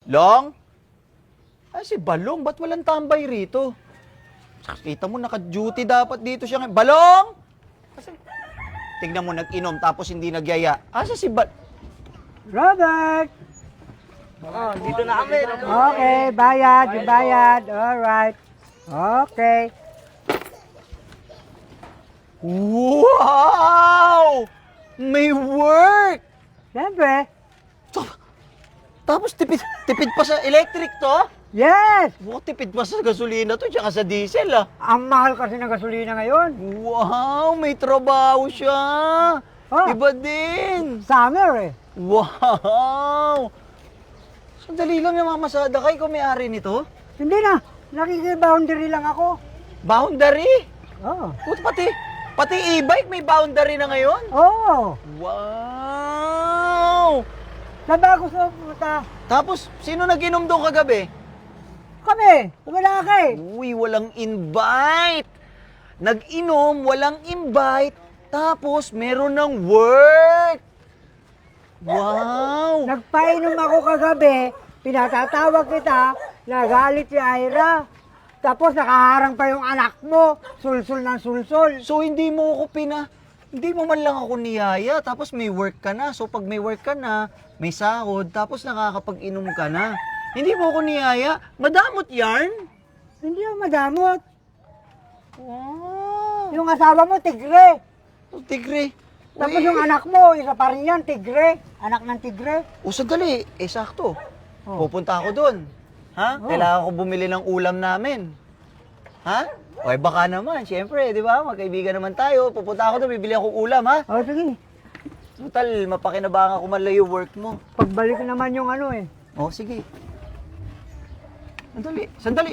Long? Ay, si Balong, ba't walang tambay rito? Kita mo, naka-duty dapat dito siya ngayon. Balong! Kasi, tignan mo, nag-inom tapos hindi nagyaya. Asa si Robert! Oh, dito na kami. Okay, bayad, yung bayad. Alright. Okay. Wow! May work! Siyempre. Tapos tipid pa sa electric to? Yes! Tipid pa sa gasolina to, tsaka sa diesel ah. Ang mahal kasi ng gasolina ngayon. Wow! May trabaho siya! Oh. Iba din! Summer eh. Wow! Sandali lang yung mamasada kay kung may-ari nito. Hindi na. Nakiki-boundary lang ako. Boundary? Oo. Pati e-bike may boundary na ngayon? Oo. Wow! Saan ba gusto pumunta? Tapos, sino nag-inom doon kagabi? Kami. Wala ka eh. Uy, walang invite! Nag-inom, walang invite, tapos meron ng work! Wow! Nagpainom ako kagabi. Pinatatawag kita. Nagalit si Ira. Tapos nakaharang pa yung anak mo. Sulsul ng sulsul. So, hindi mo man lang ako niyaya, tapos may work ka na. So, pag may work ka na, may sahod, tapos nakakapag-inom ka na. Hindi mo ako niyaya. Madamot yarn? Hindi ako madamot. Wow! Yung asawa mo, tigre. Tigre. Tapos Uy. yung anak mo, isa pa rin yan, tigre. Anak ng tigre. Sandali. Sakto. Oh. Pupunta ako doon. Ha? Oh. Kailangan ko bumili ng ulam namin. Ha? Baka naman, siyempre, di ba? Magkaibigan naman tayo. Pupunta ako doon, bibili akong ulam, ha? O, sige. Total, mapakinabangan ko man lang yung work mo. Pagbalik naman yung ano eh. Sige. Sandali.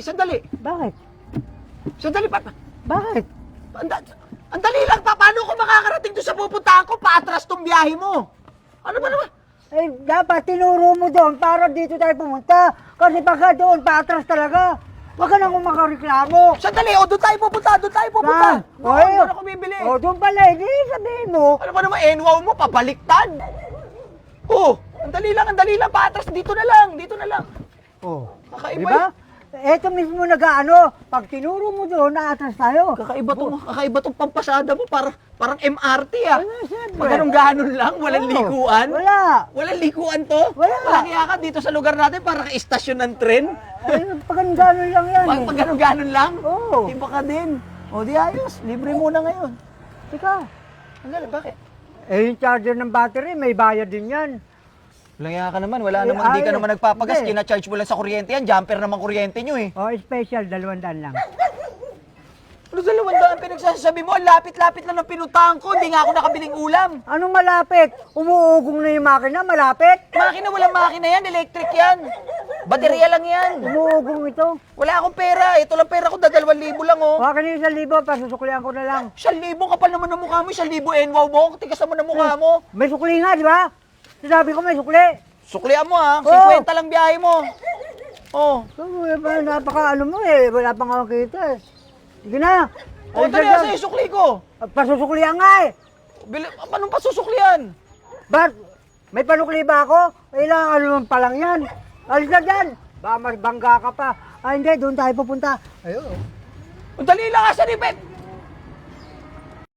Bakit? Sandali, Bakit? ang dali lang, paano ko makakarating doon sa pupuntahan ko? Paatras tong biyahe mo. Ano ba naman? Eh, dapat tinuro mo doon para dito tayo pumunta. Kasi pagka doon, paatras talaga. Huwag ka na kung makareklamo. Sandali, doon tayo pupunta. Saan? Doon ako bibili. O, doon pala, hindi sabihin mo. Ano ba naman, enwaw mo, papaliktad? Ang dali lang, paatras, dito na lang. O, Kakaiba diba? Eto mismo nag-ano, pag tinuro mo doon, naatras tayo. Kakaiba tong pampasada mo, parang MRT ah. Siyempre. Pag ganon lang, walang Oo. likuan? Wala. Walang likuan to? Wala. Kaya ka dito sa lugar natin, parang istasyon ng tren? Ay, pag gano'n lang yan eh. Pag ganon lang? Oo. Iba ka din. Di ayos, libre muna ngayon. Tika, Sandali, bakit? yung charger ng battery, may bayad din yan. Walang ka naman, hindi ka naman nagpapagas, hindi. kina-charge mo lang sa kuryente yan, jumper naman kuryente nyo eh. O, special, 200 lang. Ano 200 pinagsasabi mo? Ang lapit-lapit lang ng pinuntahan ko, hindi nga ako nakabiling ulam. Anong malapit? Umuugong na yung makina, malapit? Walang makina yan, electric yan. Baterya lang yan. Umuugong ito. Wala akong pera, ito lang pera ko, 2,000 lang oh. Huwag ka na 1,000, pasusuklihan ko na lang. 1,000 kapal naman ng mukha mo, 1,000 enwaw mo, tigas naman ng mukha mo. May sukli nga, di ba? Sabi ko may sukli. Suklian mo ha, Oo. 50 lang biyahe mo. So, napaka ano mo eh, wala pang ako kita eh. Sige na. Dali Alis sa'yo, sukli ko. Pasusuklihan nga eh. Anong pasusuklian? Ba't? May panukli ba ako? Kailangan ano pa lang yan. Alis na dyan. Baka mas bangga ka pa. Hindi, doon tayo pupunta. Ayun. Dali lang ha, sa nipet.